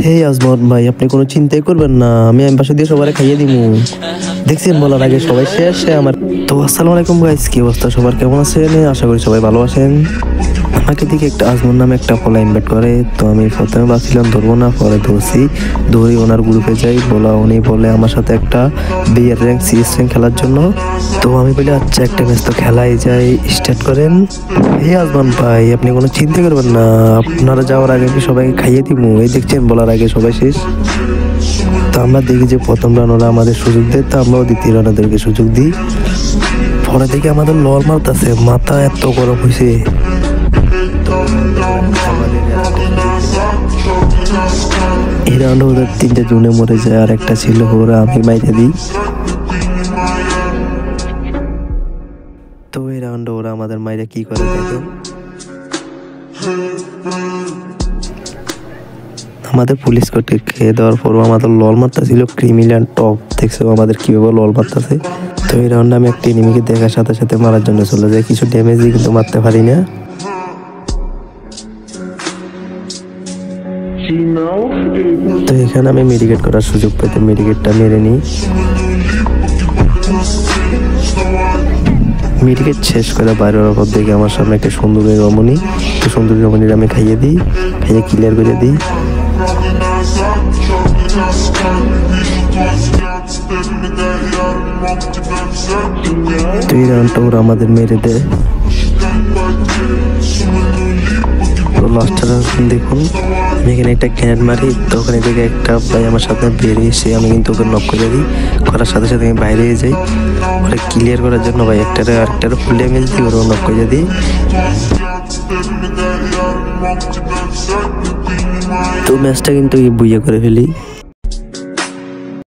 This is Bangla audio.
হে আজমত ভাই, আপনি কোনো চিন্তাই করবেন না, আমি বাসা দিয়ে সবাই খাইয়ে দিব। দেখছেন বলার আগে সবাই শেষ আমার। তো আসসালামু আলাইকুম গাইস, কি অবস্থা সবার, কেমন আছেন? আশা করি সবাই ভালো আছেন। আমাকে দিকে একটা আজমত নামে একটা ফলা ইনভাইট করে, তো আমি প্রথমে ভাবছিলাম ধরবো না, পরে ধরি ওনার গ্রুপে যাই, উনি বলে আমার সাথে একটা বিয়ের র্যাঙ্ক সিএস র্যাঙ্ক খেলার জন্য। তো আমি বলি আচ্ছা, একটা ম্যাচ তো খেলাই যাই, স্টার্ট করেন। হে আজমান ভাই, আপনি কোনো চিন্তা করবেন না, আপনারা যাওয়ার আগে আমি সবাইকে খাইয়ে দিব। এই দেখছেন বলার আগে সবাই শেষ। তো আমরা দেখি যে প্রথম রান ওরা আমাদের সুযোগ দেয়, তো আমরাও দ্বিতীয় রান ওদেরকে সুযোগ দিই। পরে দেখি আমাদের লল মারতেছে, মাথা এত গরম হয়েছে। এই রাউন্ডে ওদের 3টে জুনে মরে যায়, আর একটা ছিল ওরা আমি মাইরে দিই। তো এই রাউন্ডে ওরা আমাদের মাইরে কি করে দেখেন। আমাদের পুলিশ কোর্টে খেয়ে দেওয়ার পরও আমাদের লল মারতা ছিল ক্রিমিনাল টপ। দেখছো আমাদের কিভাবে লল মারতেছে। তো এই রাউন্ডে আমি একটা এনিমিকে দেখার সাথে সাথে মারার জন্য চলে যাই, কিছু ড্যামেজ দিয়ে কিন্তু মারতে পারি না। তো এখানে আমি মেডিকেট করার সুযোগ পেতে মেডিকেটটা মেরে নিই। মেডিকেট শেষ করে বাইরে হওয়ার পর দেখি আমার সামনে একটা সুন্দরী রমণী। তো সুন্দরী রমণীর আমি খাইয়ে দিই, খাইয়ে ক্লিয়ার করে দিই। তো এই রাউন্ডটা ওরা আমাদের মেরে দেয়। তো লাস্টের রাউন্ড দেখুন, আমি এখানে একটা গ্রেনেড মারি, তো ওখানে থেকে একটা ভাই আমার সাথে বেরিয়ে এসে আমি কিন্তু ওকে নক করে দিই। করার সাথে সাথে আমি বাইরে যাই, ওরা ক্লিয়ার করার জন্য ভাই আরেকটার ফুল ড্যামেজ দিই, ওরা নক করে দিই। তো ম্যাচটা কিন্তু বুইয়া করে ফেলি।